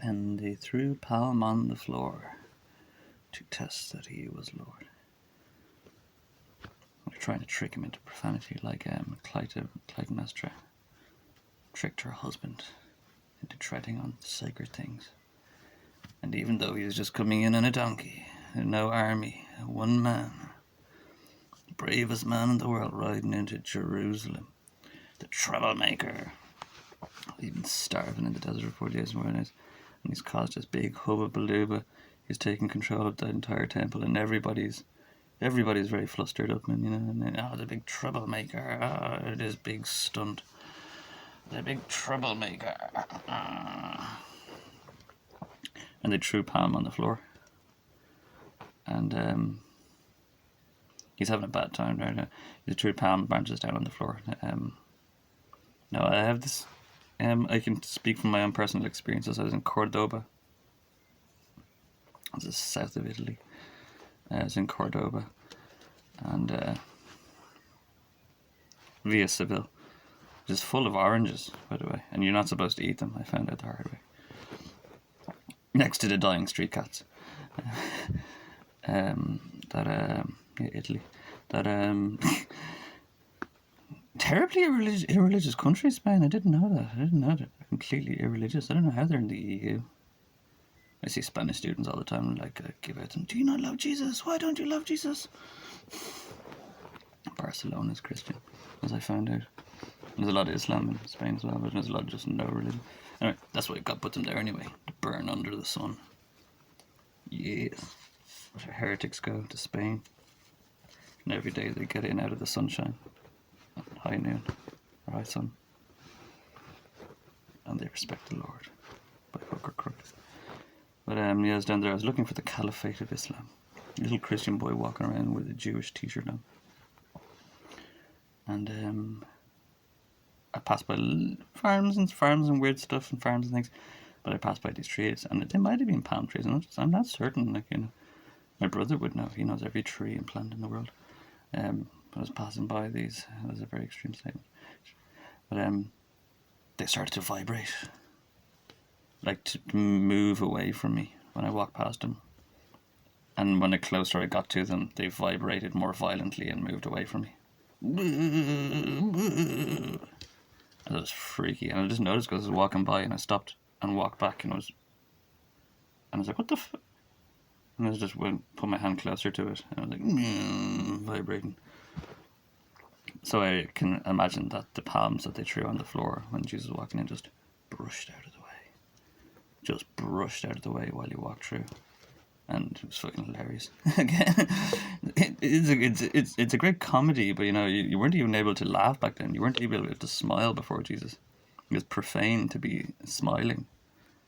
and they threw Palm on the floor to test that he was Lord. They're trying to trick him into profanity, like Clytemnestra tricked her husband into treading on sacred things. And even though he was just coming in on a donkey, no army, one man, the bravest man in the world riding into Jerusalem, the troublemaker, he'd been starving in the desert for 4 days and he's caused this big hubba balooba. He's taken control of the entire temple, and everybody's very flustered up, and the big troublemaker, this big stunt, the big troublemaker, and they threw Palm on the floor, and he's having a bad time right now. They threw Palm branches down on the floor. Now I have this. I can speak from my own personal experiences. I was in Cordoba. This is south of Italy. I was in Cordoba, and Via Seville, which is full of oranges, by the way, and you're not supposed to eat them. I found out the hard way. Next to the dying street cats. Italy. Terribly irreligious country, Spain. I didn't know that. They're completely irreligious. I don't know how they're in the EU. I see Spanish students all the time, give out them, do you not love Jesus? Why don't you love Jesus? Barcelona's Christian, as I found out. There's a lot of Islam in Spain as well, but there's a lot of just no religion. Anyway, that's why God put them there anyway, to burn under the sun. Yes. That's where heretics go, to Spain. And every day they get in out of the sunshine. At high noon, or high sun. And they respect the Lord, by hook or crook. But I was down there, I was looking for the Caliphate of Islam. A little Christian boy walking around with a Jewish t-shirt on. And I passed by farms and weird stuff and farms and things. But I passed by these trees, and they might have been palm trees. I'm not certain, my brother would know. He knows every tree and plant in the world. I was passing by these. That was a very extreme statement. But they started to vibrate. Like to move away from me when I walked past them. And when the closer I got to them, they vibrated more violently and moved away from me. And it was freaky. And I just noticed because I was walking by, and I stopped and walked back, and I was like, what the f... And I just put my hand closer to it, and I was like, vibrating. So I can imagine that the palms that they threw on the floor when Jesus was walking in just brushed out of the way. Just brushed out of the way while you walked through, and it was fucking hilarious. Again, it's a great comedy, but you weren't even able to laugh back then. You weren't able to smile before Jesus. It was profane to be smiling,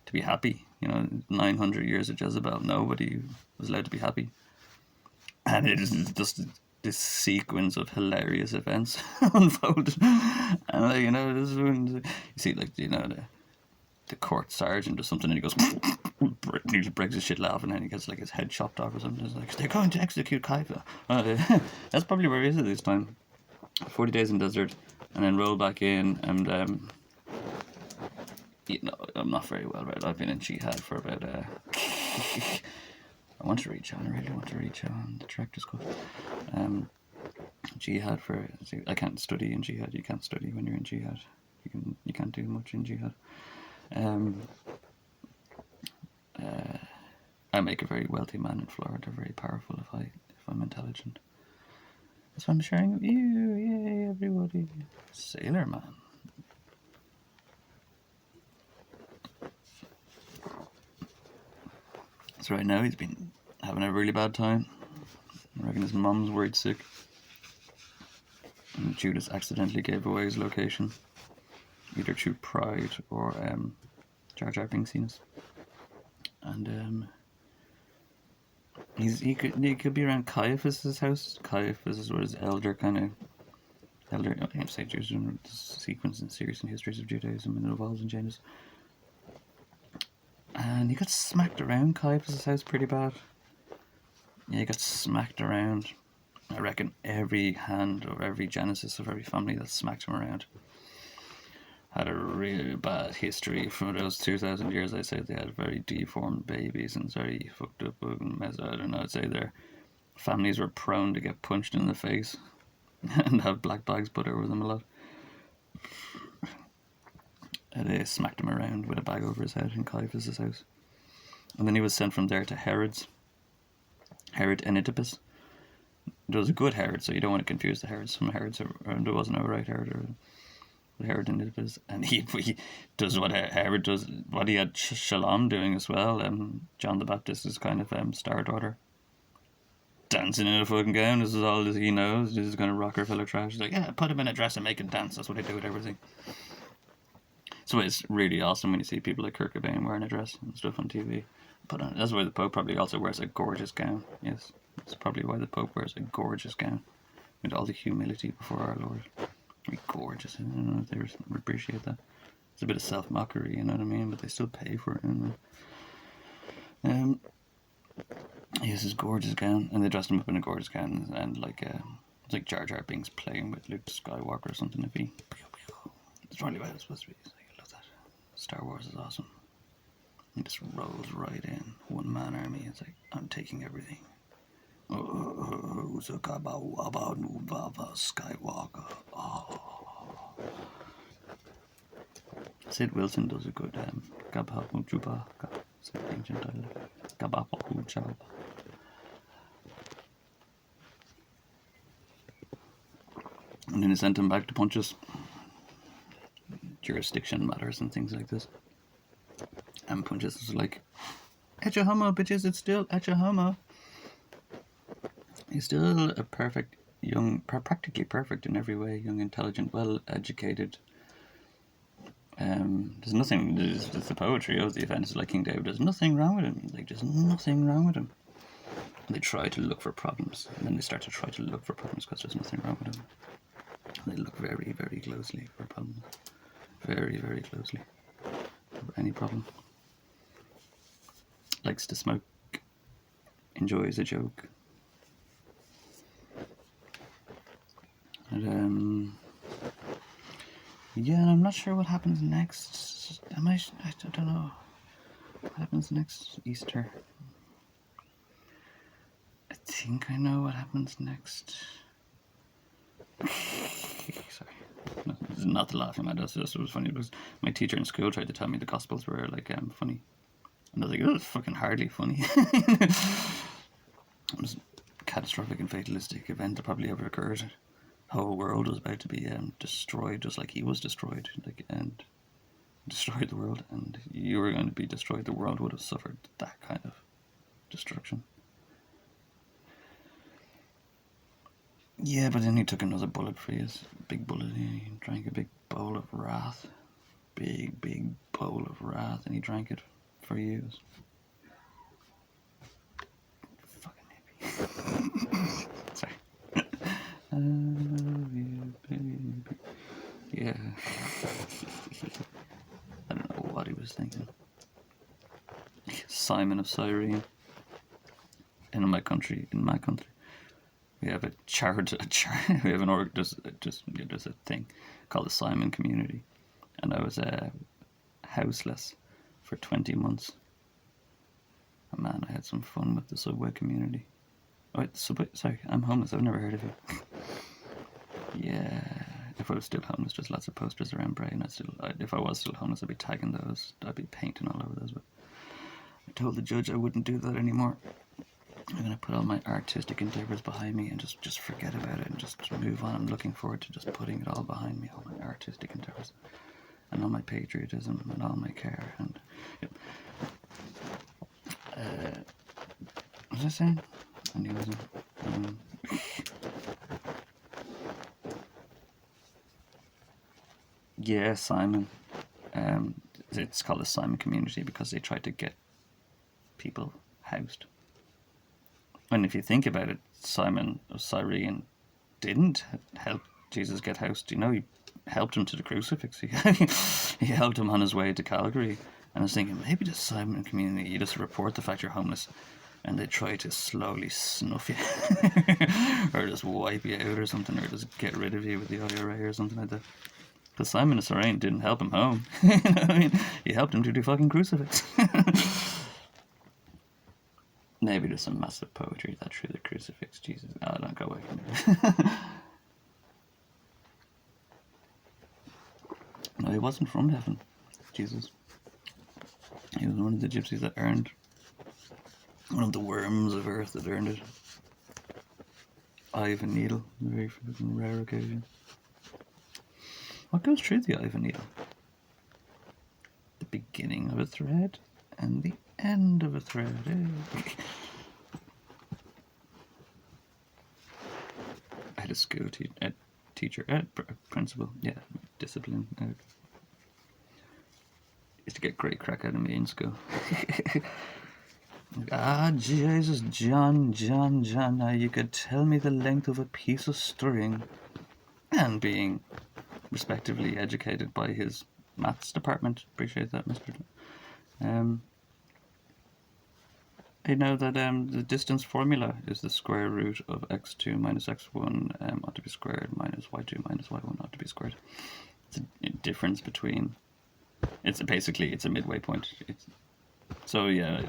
to be happy. 900 years of Jezebel, nobody was allowed to be happy, and it is just this sequence of hilarious events unfolded. And this is when you see the court sergeant or something, and he goes, he just breaks his shit laughing, and he gets his head chopped off or something. It's like, they're going to execute Kaifa. That's probably where he is at this time. 40 days in desert, and then roll back in, and I'm not very well read. I've been in jihad for about I want to reach on. I really want to reach on. The director's cut. Jihad I can't study in jihad. You can't study when you're in jihad. You can't do much in jihad. I make a very wealthy man in Florida, very powerful if I'm intelligent. That's why I'm sharing with you. Yay, everybody. Sailor Man. So right now he's been having a really bad time. I reckon his mum's worried sick. And Judas accidentally gave away his location, either through pride or Jar Jar Binksiness. And he could be around Caiaphas' house. Caiaphas is what his elder. I can't say Judaism, the sequence and series and histories of Judaism, and it evolves and changes. And he got smacked around Caiaphas' house pretty bad. Yeah, he got smacked around. I reckon every hand of every genesis of every family that smacked him around had a really bad history for those 2,000 years. I'd say they had very deformed babies and very fucked up mess. I don't know. I'd say their families were prone to get punched in the face and have black bags put over them a lot. And they smacked him around with a bag over his head in Caiaphas' house. And then he was sent from there to Herod Antipas. There was a good Herod, so you don't want to confuse the Herods. Some Herods, there wasn't a right Herod or Herod Antipas, and he does what Herod does, what he had Shalom doing as well. John the Baptist's kind of star daughter, dancing in a fucking gown. This is all he knows. This is kind of Rockefeller trash. He's like, yeah, put him in a dress and make him dance. That's what I do with everything. So it's really awesome when you see people like Kurt Cobain wearing a dress and stuff on TV. But that's why the Pope probably also wears a gorgeous gown. Yes, that's probably why the Pope wears a gorgeous gown with all the humility before our Lord. Be gorgeous. I don't know if they appreciate that. It's a bit of self-mockery, you know what I mean? But they still pay for it. You know? He has his gorgeous gown, and they dressed him up in a gorgeous gown, and like it's like Jar Jar Binks playing with Luke Skywalker or something. If he, it's probably what it's supposed to be. I love that. Star Wars is awesome. He just rolls right in, one man army. It's like, I'm taking everything. Skywalker. Oh. Sid Wilson does a good Gabahujuba. Ancient dialect. Gabahujuba. And then he sent him back to Pontius. Jurisdiction matters and things like this. And Pontius was like, Etcha homo, bitches, it's still Etcha homo. He's still a perfect, young, practically perfect in every way, young, intelligent, well-educated. There's nothing, there's the poetry of the events like King David, there's nothing wrong with him. Like, there's nothing wrong with him. And they try to look for problems, and then they start to try to look for problems because there's nothing wrong with him. And they look very, very closely for problems. Very, very closely for any problem. Likes to smoke, enjoys a joke. And, yeah, I'm not sure what happens next. I don't know. What happens next Easter? I think I know what happens next. Sorry. No, this is not laughing at us. It was funny because my teacher in school tried to tell me the Gospels were like funny. And I was like, oh, it's fucking hardly funny. It was a catastrophic and fatalistic event that probably ever occurred. The whole world was about to be destroyed, just like he was destroyed, and destroyed the world, and you were going to be destroyed. The world would have suffered that kind of destruction. Yeah, but then he took another bullet for you, big bullet. He drank a big bowl of wrath, big bowl of wrath, and he drank it for years. Fucking hippie. Sorry. I love you, baby. Yeah. I don't know what he was thinking. Simon of Cyrene. In my country, we have we have an there's a thing called the Simon community, and I was houseless for 20 months. And man, I had some fun with the Subway community. Oh, wait, Subway, sorry, I'm homeless, I've never heard of it. Yeah, if I was still homeless, just lots of posters around Bray, and if I was still homeless, I'd be tagging those, I'd be painting all over those, but I told the judge I wouldn't do that anymore. I'm going to put all my artistic endeavours behind me and just forget about it and just move on. I'm looking forward to just putting it all behind me, all my artistic endeavours and all my patriotism and all my care. And what was I saying? Yeah, Simon. It's called the Simon community because they tried to get people housed. And if you think about it, Simon of Cyrene didn't help Jesus get housed. You know, he helped him to the crucifix. He helped him on his way to Calgary. And I was thinking, maybe the Simon community, you just report the fact you're homeless, and they try to slowly snuff you, or just wipe you out or something, or just get rid of you with the IRA or something like that. Because Simon of Cyrene didn't help him home. You know what I mean? He helped him to the fucking crucifix. Maybe there's some massive poetry that through the crucifix. Jesus, oh, don't go away from me. No, he wasn't from heaven, Jesus. He was one of the gypsies that earned, one of the worms of earth that earned it. Eye of a needle, a very rare occasion. What goes through the eye of a needle? The beginning of a thread and the end of a thread. I had a school teacher, principal, yeah, discipline. Used to get great crack out of me in school. Jesus, John, now you could tell me the length of a piece of string. And being respectively educated by his maths department. Appreciate that, Mr. I know that the distance formula is the square root of x2 minus x1 ought to be squared minus y2 minus y1 ought to be squared. It's a difference between... It's a midway point. So yeah,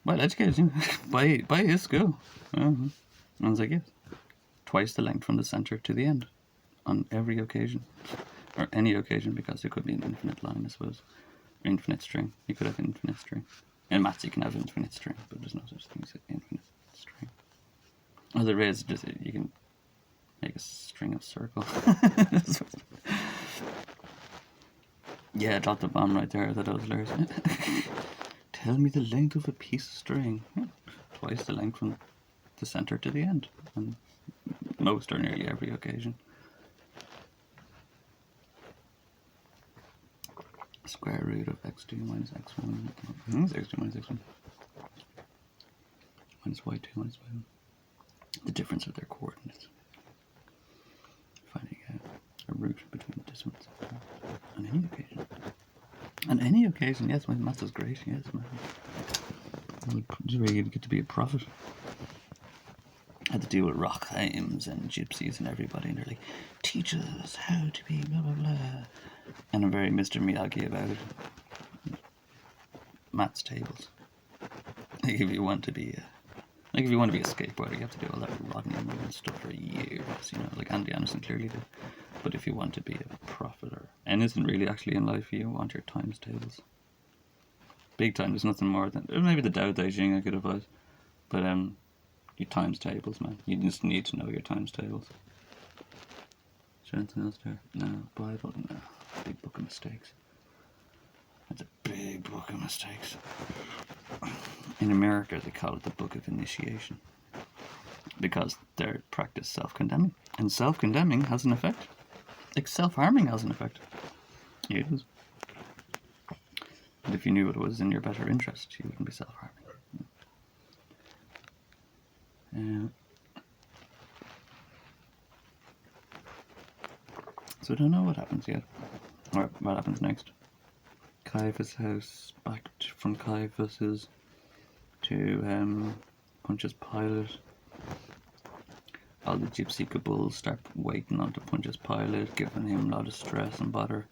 well educated by his school. I was like, yes, twice the length from the center to the end, on every occasion, or any occasion, because it could be an infinite line, I suppose, or infinite string. You could have infinite string. In maths, you can have infinite string, but there's no such thing as infinite string. Oh, there is. Just you can make a string of circles. Yeah, I dropped the bomb right there. I thought that was hilarious. Tell me the length of a piece of string. Yeah, twice the length from the center to the end, on most or nearly every occasion. Square root of x2 minus x1. It's x2 minus x1. Minus y2 minus y1. The difference of their coordinates. Finding a root between the distance. On any occasion. On any occasion, yes, my maths is great, yes, man. This is where you get to be a prophet. I had to deal with Rockheims and gypsies and everybody, and they're like, teach us how to be blah blah blah. And I'm very Mr. Miyagi about it. Maths tables. Like if you want to be a skateboarder, you have to do all that Rodney and stuff for years, you know, like Andy Anderson clearly did. But if you want to be a prophet or anything really actually in life, you want your times tables. Big time, there's nothing more than, maybe the Tao Te Ching I could advise, but your times tables, man. You just need to know your times tables. Is there anything else there? No, Bible, no. Big book of mistakes. That's a big book of mistakes. In America, they call it the Book of Initiation, because they practice self-condemning. And self-condemning has an effect. Like self-harming has an effect. It is. And if you knew what was in your better interest, you wouldn't be self-harming. So I don't know what happens yet. Or what happens next. Caiaphas' house, back from Caiaphas's to Pontius Pilate. All the gypsy cabals start waiting on to Pontius Pilate, giving him a lot of stress and bother.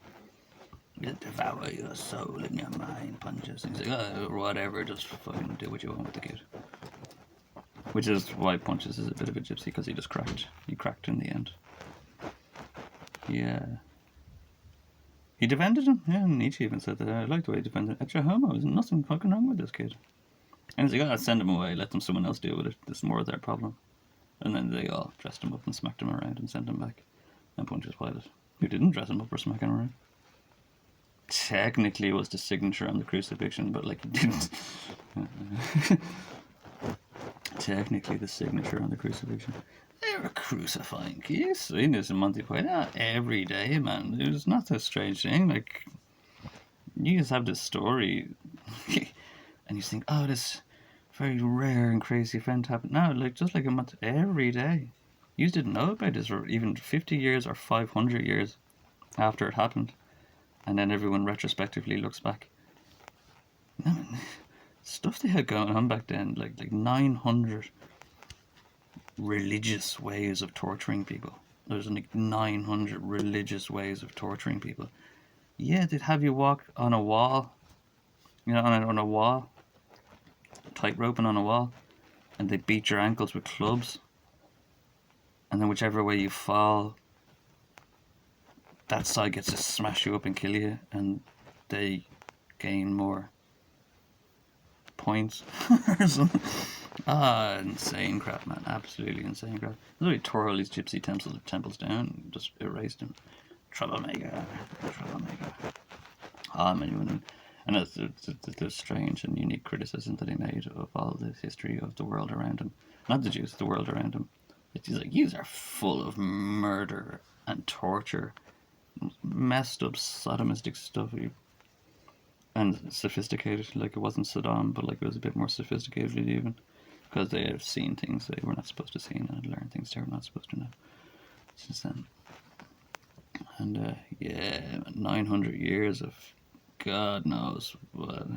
You'll devour your soul and your mind, Pontius. And he's like, oh, whatever, just fucking do what you want with the kid. Which is why Pontius is a bit of a gypsy, because he just cracked. He cracked in the end. Yeah. He defended him. Yeah, Nietzsche even said that. I like the way he defended him. Extra homo. There's nothing fucking wrong with this kid. And he's like, oh, send him away. Let someone else deal with it. This is more of their problem. And then they all dressed him up and smacked him around and sent him back. And Pontius Pilate, who didn't dress him up or smack him around, technically was the signature on the crucifixion, but like he didn't. Technically the signature on the crucifixion. They were crucifying. You've seen this in Monty Python. Not every day, man. It's not a strange thing. Like, you just have this story, and you think, oh, this very rare and crazy event happened. No, like, just like a month, every day. You didn't know about this, or even 50 years or 500 years after it happened. And then everyone retrospectively looks back. No, stuff they had going on back then, like 900 religious ways of torturing people. there's like 900 religious ways of torturing people. Yeah, they'd have you walk on a wall, on a wall, tight roping on a wall, and they beat your ankles with clubs, and then whichever way you fall, that side gets to smash you up and kill you, and they gain more points or something. Insane crap, man. Absolutely insane crap. That's why he tore all these gypsy temples down and just erased them. Troublemaker. And it's the strange and unique criticism that he made of all the history of the world around him. Not the Jews, the world around him. He's like, you are full of murder and torture, messed up sodomistic stuff, and sophisticated. Like, it wasn't Saddam, but like it was a bit more sophisticated even, because they have seen things they were not supposed to see and learned things they were not supposed to know since then. And 900 years of God knows what.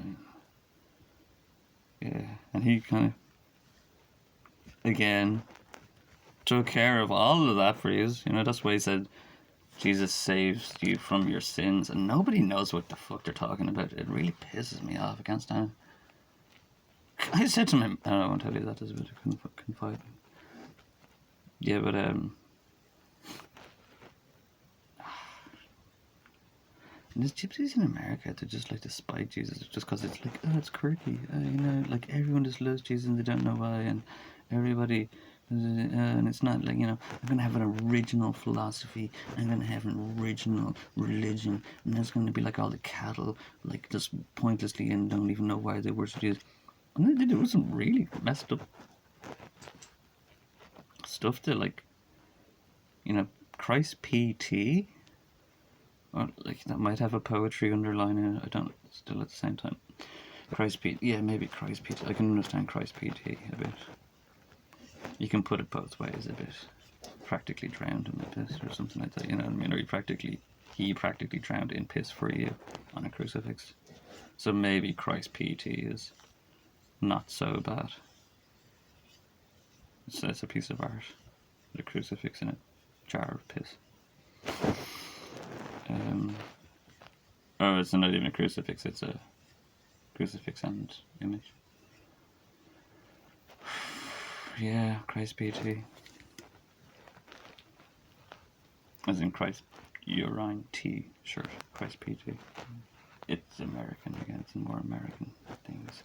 Yeah, and he kind of, again, took care of all of that for you. That's why he said Jesus saves you from your sins, and nobody knows what the fuck they're talking about. It really pisses me off. I can't stand it. I said to him, I won't tell you that, there's a bit of confide. Yeah, but and there's gypsies in America that just like to spite Jesus just because it's like, oh, it's quirky. Like everyone just loves Jesus and they don't know why, and everybody, and it's not like, I'm going to have an original philosophy, I'm going to have an original religion, and there's going to be like all the cattle, like just pointlessly and don't even know why they worship Jesus. And they do some really messed up stuff to, like, Christ PT. Or like that might have a poetry underline in it. I don't. Still at the same time, Christ PT. Yeah, maybe Christ PT. I can understand Christ PT a bit. You can put it both ways a bit. Practically drowned in the piss or something like that. You know what I mean? Or he practically drowned in piss for you on a crucifix. So maybe Christ PT is not so bad. It's a piece of art with a crucifix in a jar of piss. It's not even a crucifix, it's a crucifix and image. Yeah, Christ PT. As in Christ urine T shirt, Christ PT. It's American again, it's more American things.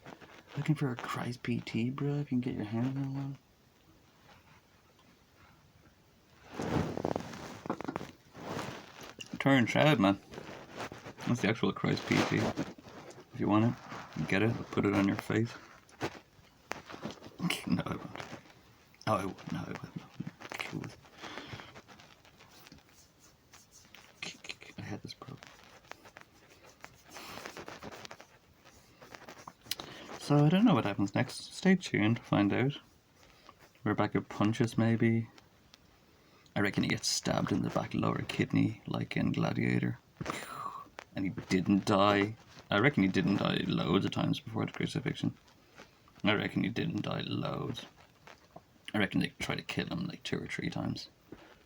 Looking for a Christ PT, bro, if you can get your hands on one. Turn Shroud, man. That's the actual Christ PT. If you want it, you get it, put it on your face. No, I won't. Oh, I won't. No, I won't. Cool. I had this problem. So I don't know what happens next. Stay tuned to find out. Rebecca punches, maybe. I reckon he gets stabbed in the back lower kidney, like in Gladiator. And he didn't die. I reckon he didn't die loads of times before the crucifixion. I reckon he didn't die loads. I reckon they tried to kill him like 2 or 3 times.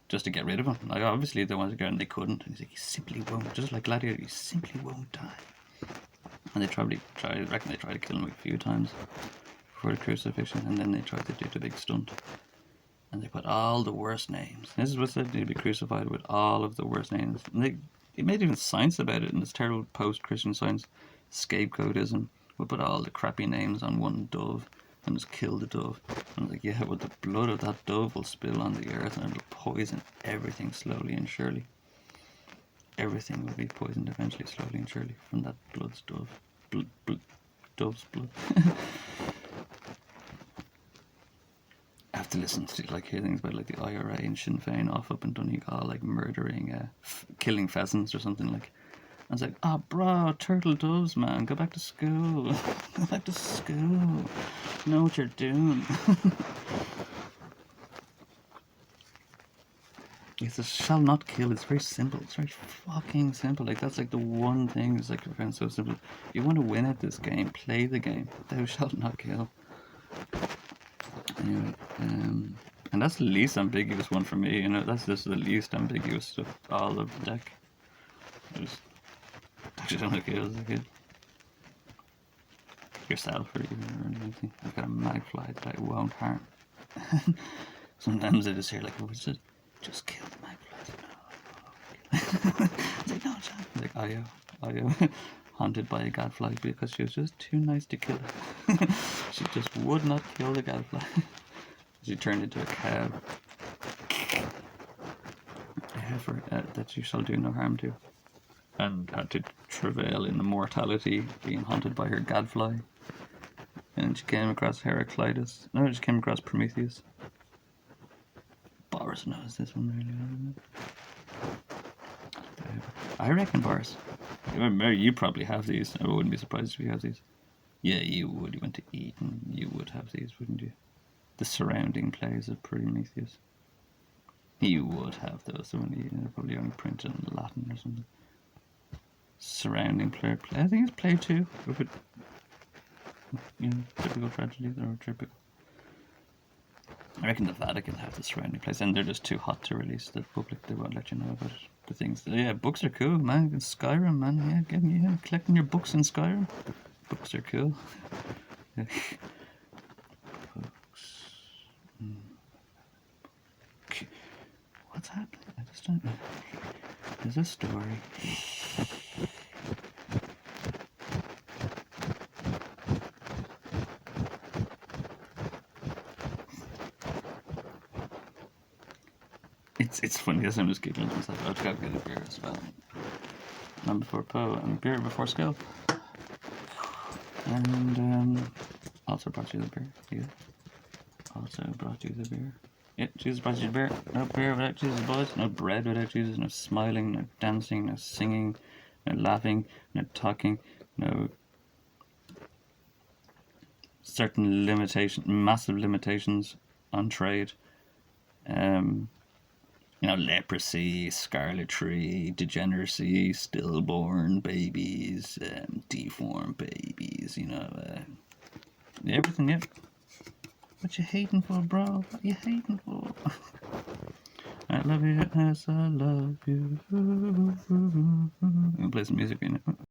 Just to get rid of him. Like, obviously they wanted to go and they couldn't. And he's like, he simply won't. Just like Gladiator, he simply won't die. And they I reckon they tried to kill him like a few times before the crucifixion. And then they tried to do the big stunt. And they put all the worst names. This is what said he'd be crucified with all of the worst names. And they made even science about it in this terrible post-Christian science, scapegoatism. We'll put all the crappy names on one dove and just kill the dove. And I was like, yeah, but the blood of that dove will spill on the earth and it'll poison everything slowly and surely. Everything will be poisoned eventually, slowly and surely, from that dove's blood. I have to listen to hear things about like the IRA and Sinn Féin off up in Donegal, like murdering, killing pheasants or something like. I was like, oh, bro, turtle doves, man, go back to school. Go back to school. Know what you're doing. It's a shall not kill. It's very simple. It's very fucking simple. Like, that's like the one thing is like I found so simple. You want to win at this game, play the game. Thou shalt not kill. Anyway, And that's the least ambiguous one for me, you know, that's just the least ambiguous of all of the deck. I just actually don't like it as a kid. Yourself or anything. I've got a magfly that I won't harm. Sometimes I just hear like, oh, just kill the magfly. It's like, no, John. It's like, Ayo, haunted by a gadfly because she was just too nice to kill it. She just would not kill the gadfly. She turned into a cow. A heifer that you shall do no harm to. And had to travail in immortality, being haunted by her gadfly. And she came across Heraclitus. No, she came across Prometheus. Boris knows this one really. I reckon Boris. You probably have these. I wouldn't be surprised if you have these. Yeah, you would. You went to Eton. You would have these, wouldn't you? The surrounding plays of Prometheus. You would have those. They're probably only printed in Latin or something. Surrounding play. I think it's play 2. If it, typical tragedies or typical. I reckon the Vatican have the surrounding plays, and they're just too hot to release to the public. They won't let you know about it. The things. Yeah, books are cool, man. Skyrim, man. Yeah, collecting your books in Skyrim. Books are cool. Books. What's happening? I just don't know. There's a story. It's funny, as I'm just giggling to myself. I've got to get a beer as well. Man before Poe and beer before Skill. And also brought you the beer. Yeah. Also brought you the beer. Yeah, Jesus brought you the beer. No beer without Jesus, boys. No bread without Jesus. No smiling, no dancing, no singing, no laughing, no talking, no certain massive limitations on trade. Leprosy, scarletry, degeneracy, stillborn babies, deformed babies, everything, yeah. What you hating for, bro? What you hating for? I love you as I love you. I'm gonna play some music in it.